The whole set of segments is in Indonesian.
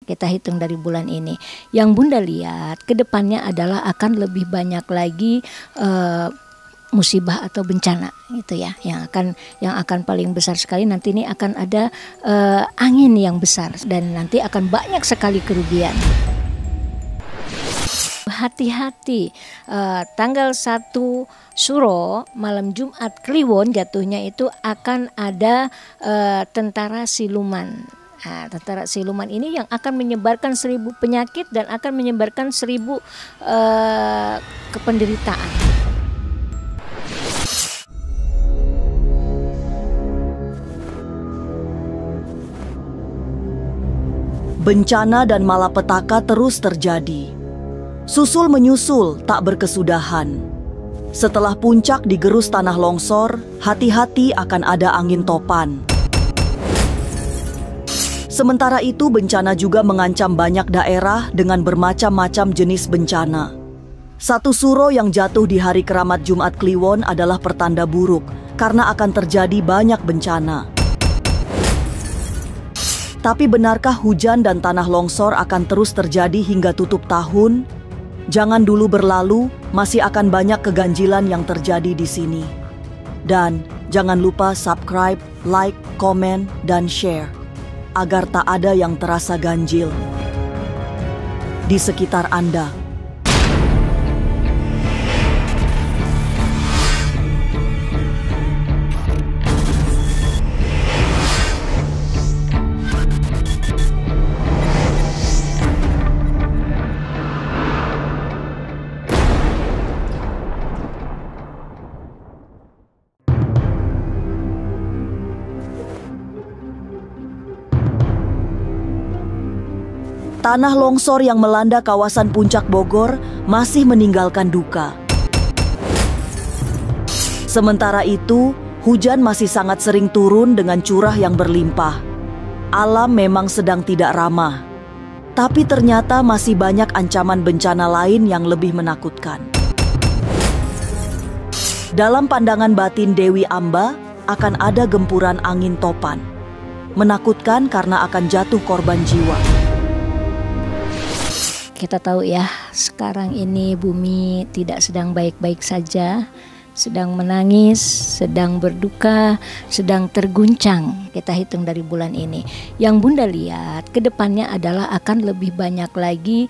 kita hitung dari bulan ini. Yang Bunda lihat ke depannya adalah akan lebih banyak lagi musibah atau bencana gitu ya, yang akan paling besar sekali nanti ini akan ada angin yang besar dan nanti akan banyak sekali kerugian. Hati-hati, tanggal 1 Suro malam Jumat Kliwon jatuhnya itu akan ada tentara siluman. Nah, tentara siluman ini yang akan menyebarkan 1000 penyakit dan akan menyebarkan 1000 kependeritaan. Bencana dan malapetaka terus terjadi. Susul menyusul tak berkesudahan. Setelah puncak digerus tanah longsor, hati-hati akan ada angin topan. Sementara itu bencana juga mengancam banyak daerah dengan bermacam-macam jenis bencana. 1 Suro yang jatuh di hari keramat Jumat Kliwon adalah pertanda buruk karena akan terjadi banyak bencana. Tapi benarkah hujan dan tanah longsor akan terus terjadi hingga tutup tahun? Jangan dulu berlalu, masih akan banyak keganjilan yang terjadi di sini. Dan jangan lupa subscribe, like, komen, dan share agar tak ada yang terasa ganjil di sekitar Anda. Tanah longsor yang melanda kawasan Puncak Bogor masih meninggalkan duka. Sementara itu, hujan masih sangat sering turun dengan curah yang berlimpah. Alam memang sedang tidak ramah, tapi ternyata masih banyak ancaman bencana lain yang lebih menakutkan. Dalam pandangan batin Dewi Amba, akan ada gempuran angin topan. Menakutkan karena akan jatuh korban jiwa. Kita tahu ya, sekarang ini bumi tidak sedang baik-baik saja, sedang menangis, sedang berduka, sedang terguncang. Kita hitung dari bulan ini. Yang Bunda lihat ke depannya adalah akan lebih banyak lagi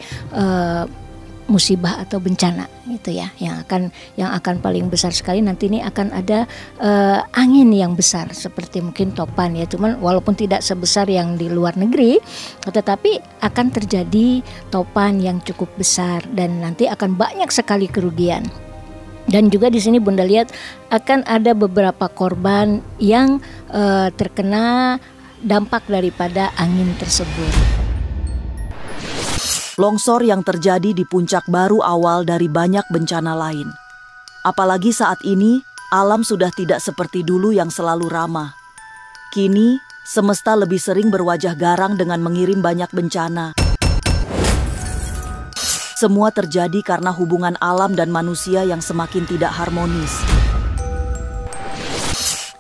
musibah atau bencana gitu ya, yang akan paling besar sekali nanti ini akan ada angin yang besar seperti mungkin topan ya, cuman walaupun tidak sebesar yang di luar negeri, tetapi akan terjadi topan yang cukup besar dan nanti akan banyak sekali kerugian. Dan juga di sini Bunda lihat akan ada beberapa korban yang terkena dampak daripada angin tersebut. Longsor yang terjadi di puncak baru awal dari banyak bencana lain. Apalagi saat ini, alam sudah tidak seperti dulu yang selalu ramah. Kini, semesta lebih sering berwajah garang dengan mengirim banyak bencana. Semua terjadi karena hubungan alam dan manusia yang semakin tidak harmonis.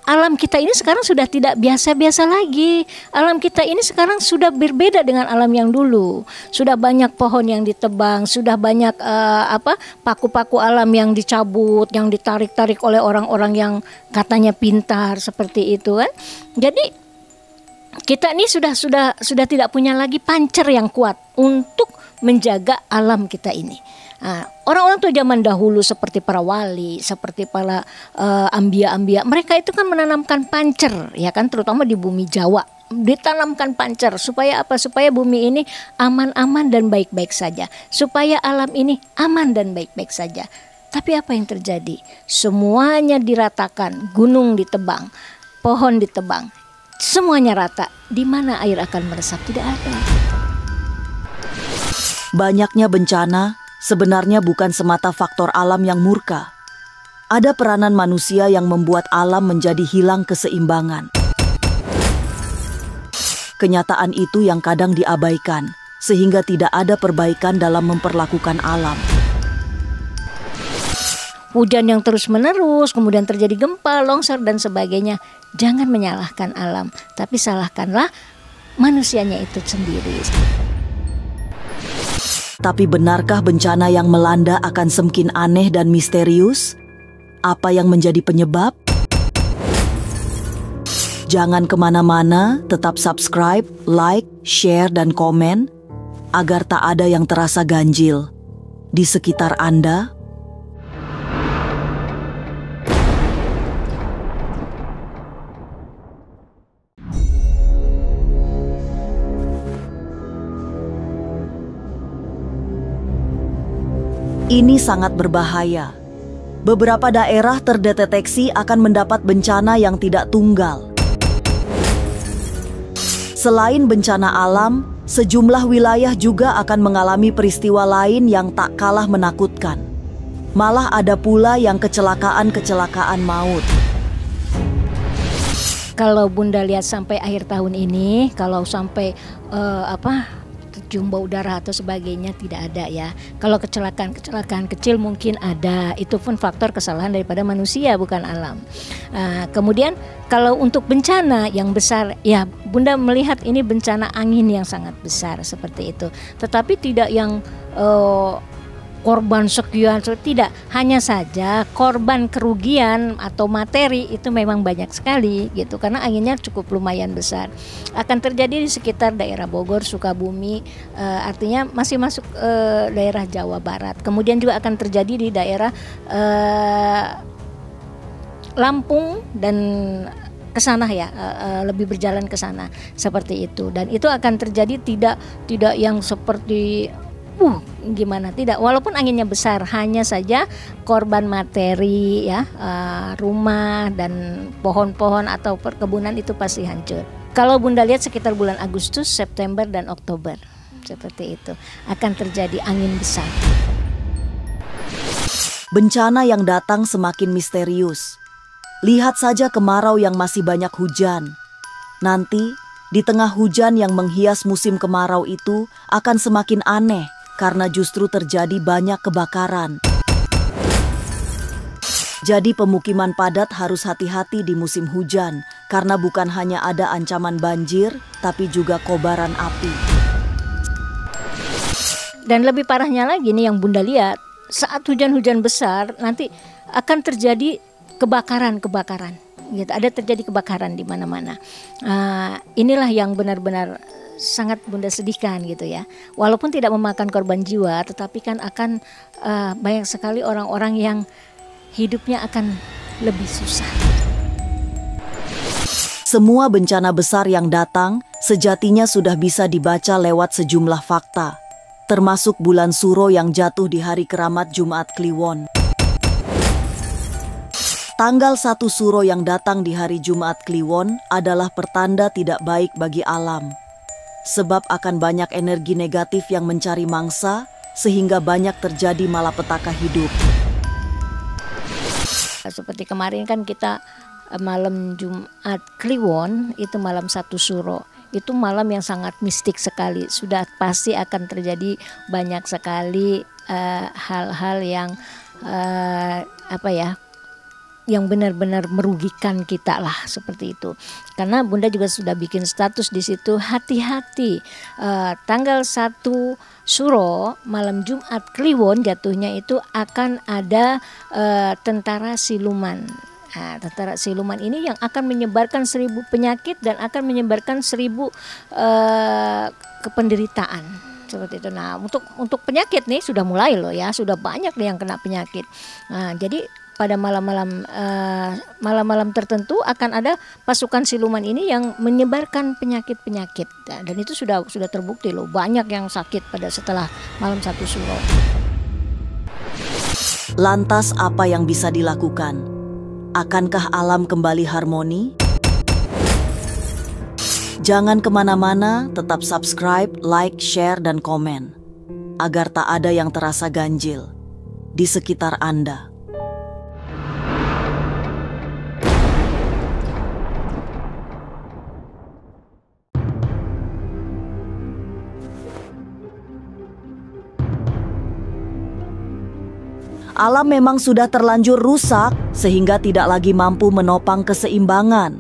Alam kita ini sekarang sudah tidak biasa-biasa lagi. Alam kita ini sekarang sudah berbeda dengan alam yang dulu. Sudah banyak pohon yang ditebang, sudah banyak paku-paku alam yang dicabut, yang ditarik-tarik oleh orang-orang yang katanya pintar seperti itu kan. Jadi kita ini sudah tidak punya lagi pancer yang kuat untuk menjaga alam kita ini. Nah, orang-orang tuh zaman dahulu seperti para wali, seperti para ambia-ambia, mereka itu kan menanamkan pancer, ya kan, terutama di bumi Jawa, ditanamkan pancer supaya apa? Supaya bumi ini aman-aman dan baik-baik saja, supaya alam ini aman dan baik-baik saja. Tapi apa yang terjadi? Semuanya diratakan, gunung ditebang, pohon ditebang, semuanya rata. Di mana air akan meresap? Tidak ada. Banyaknya bencana sebenarnya bukan semata faktor alam yang murka. Ada peranan manusia yang membuat alam menjadi hilang keseimbangan. Kenyataan itu yang kadang diabaikan, sehingga tidak ada perbaikan dalam memperlakukan alam. Hujan yang terus-menerus, kemudian terjadi gempa, longsor, dan sebagainya. Jangan menyalahkan alam, tapi salahkanlah manusianya itu sendiri. Tapi benarkah bencana yang melanda akan semakin aneh dan misterius? Apa yang menjadi penyebab? Jangan kemana-mana, tetap subscribe, like, share, dan komen agar tak ada yang terasa ganjil di sekitar Anda. Ini sangat berbahaya. Beberapa daerah terdeteksi akan mendapat bencana yang tidak tunggal. Selain bencana alam, sejumlah wilayah juga akan mengalami peristiwa lain yang tak kalah menakutkan. Malah ada pula yang kecelakaan maut. Kalau Bunda lihat sampai akhir tahun ini, kalau sampai jumbo udara atau sebagainya tidak ada ya. Kalau kecelakaan kecil mungkin ada, itu pun faktor kesalahan daripada manusia bukan alam. Kemudian kalau untuk bencana yang besar, ya Bunda melihat ini bencana angin yang sangat besar seperti itu. Tetapi tidak yang korban sekian, tidak. Hanya saja korban kerugian atau materi itu memang banyak sekali gitu, karena anginnya cukup lumayan besar. Akan terjadi di sekitar daerah Bogor, Sukabumi, artinya masih masuk daerah Jawa Barat. Kemudian juga akan terjadi di daerah Lampung dan ke sana ya, lebih berjalan ke sana seperti itu. Dan itu akan terjadi tidak yang seperti gimana, tidak, walaupun anginnya besar, hanya saja korban materi ya, rumah dan pohon-pohon atau perkebunan itu pasti hancur. Kalau Bunda lihat sekitar bulan Agustus, September dan Oktober seperti itu akan terjadi angin besar. Bencana yang datang semakin misterius. Lihat saja kemarau yang masih banyak hujan. Nanti di tengah hujan yang menghias musim kemarau itu akan semakin aneh, karena justru terjadi banyak kebakaran. Jadi pemukiman padat harus hati-hati di musim hujan, karena bukan hanya ada ancaman banjir, tapi juga kobaran api. Dan lebih parahnya lagi nih yang Bunda lihat, saat hujan-hujan besar nanti akan terjadi kebakaran gitu. Ada terjadi kebakaran di mana-mana. Inilah yang benar-benar sangat Bunda sedihkan gitu ya. Walaupun tidak memakan korban jiwa, tetapi kan akan banyak sekali orang-orang yang hidupnya akan lebih susah. Semua bencana besar yang datang sejatinya sudah bisa dibaca lewat sejumlah fakta, termasuk bulan Suro yang jatuh di hari keramat Jumat Kliwon. Tanggal 1 Suro yang datang di hari Jumat Kliwon adalah pertanda tidak baik bagi alam. Sebab akan banyak energi negatif yang mencari mangsa, sehingga banyak terjadi malapetaka hidup. Seperti kemarin kan kita malam Jumat Kliwon, itu malam 1 Suro. Itu malam yang sangat mistik sekali. Sudah pasti akan terjadi banyak sekali hal-hal yang yang benar-benar merugikan kita lah, seperti itu. Karena Bunda juga sudah bikin status di situ, hati-hati. Tanggal 1 Suro malam Jumat Kliwon jatuhnya itu akan ada tentara siluman. Tentara siluman ini yang akan menyebarkan 1000 penyakit dan akan menyebarkan 1000 kependeritaan. Seperti itu. Nah, untuk penyakit nih sudah mulai loh ya, sudah banyak nih yang kena penyakit. Jadi pada malam-malam tertentu akan ada pasukan siluman ini yang menyebarkan penyakit-penyakit. Dan itu sudah terbukti loh, banyak yang sakit pada setelah malam 1 Suro. Lantas apa yang bisa dilakukan? Akankah alam kembali harmoni? Jangan kemana-mana, tetap subscribe, like, share, dan komen agar tak ada yang terasa ganjil di sekitar Anda. Alam memang sudah terlanjur rusak sehingga tidak lagi mampu menopang keseimbangan.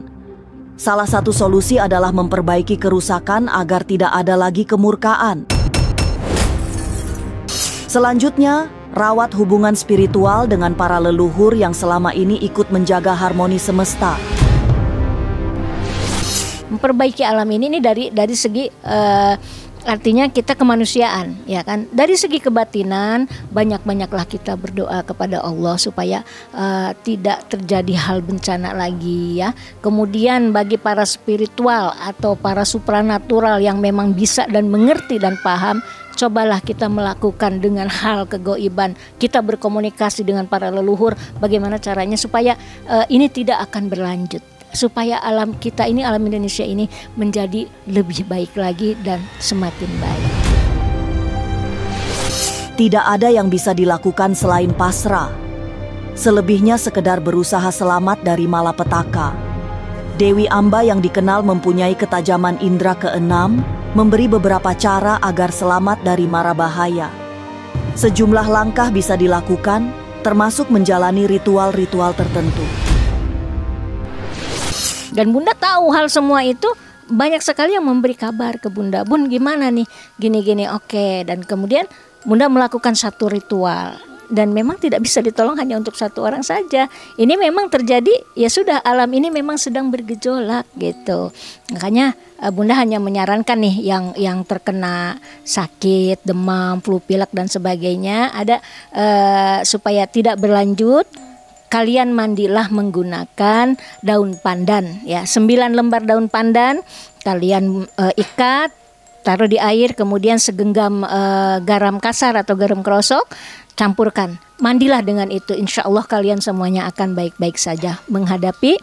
Salah satu solusi adalah memperbaiki kerusakan agar tidak ada lagi kemurkaan. Selanjutnya, rawat hubungan spiritual dengan para leluhur yang selama ini ikut menjaga harmoni semesta. Memperbaiki alam ini dari segi artinya kita kemanusiaan, ya kan. Dari segi kebatinan, banyak-banyaklah kita berdoa kepada Allah supaya tidak terjadi hal bencana lagi, ya. Kemudian bagi para spiritual atau para supranatural yang memang bisa dan mengerti dan paham, cobalah kita melakukan dengan hal kegoiban. Kita berkomunikasi dengan para leluhur, bagaimana caranya supaya ini tidak akan berlanjut. Supaya alam kita ini, alam Indonesia ini menjadi lebih baik lagi dan semakin baik. Tidak ada yang bisa dilakukan selain pasrah. Selebihnya sekedar berusaha selamat dari malapetaka. Dewi Amba yang dikenal mempunyai ketajaman indera keenam, memberi beberapa cara agar selamat dari mara bahaya. Sejumlah langkah bisa dilakukan, termasuk menjalani ritual-ritual tertentu. Dan Bunda tahu hal semua itu, banyak sekali yang memberi kabar ke Bunda. Bun, gimana nih? Gini-gini, oke. Dan kemudian Bunda melakukan satu ritual. Dan memang tidak bisa ditolong hanya untuk satu orang saja. Ini memang terjadi, ya sudah, alam ini memang sedang bergejolak gitu. Makanya Bunda hanya menyarankan nih yang terkena sakit, demam, flu pilek dan sebagainya, ada supaya tidak berlanjut. Kalian mandilah menggunakan daun pandan, ya, 9 lembar daun pandan kalian ikat, taruh di air, kemudian segenggam garam kasar atau garam krosok, campurkan, mandilah dengan itu. Insya Allah kalian semuanya akan baik-baik saja menghadapi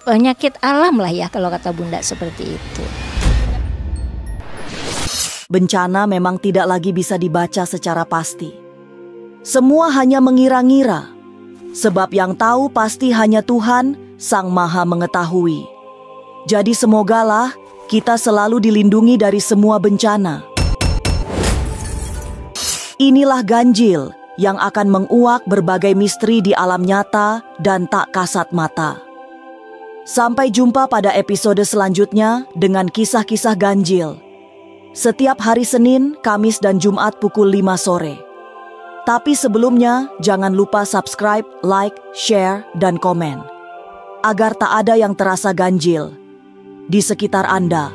penyakit alam lah, ya, kalau kata Bunda seperti itu. Bencana memang tidak lagi bisa dibaca secara pasti. Semua hanya mengira-ngira, sebab yang tahu pasti hanya Tuhan, Sang Maha Mengetahui. Jadi semogalah kita selalu dilindungi dari semua bencana. Inilah ganjil yang akan menguak berbagai misteri di alam nyata dan tak kasat mata. Sampai jumpa pada episode selanjutnya dengan kisah-kisah ganjil. Setiap hari Senin, Kamis, dan Jumat pukul 5 sore. Tapi sebelumnya, jangan lupa subscribe, like, share, dan komen. Agar tak ada yang terasa ganjil di sekitar Anda.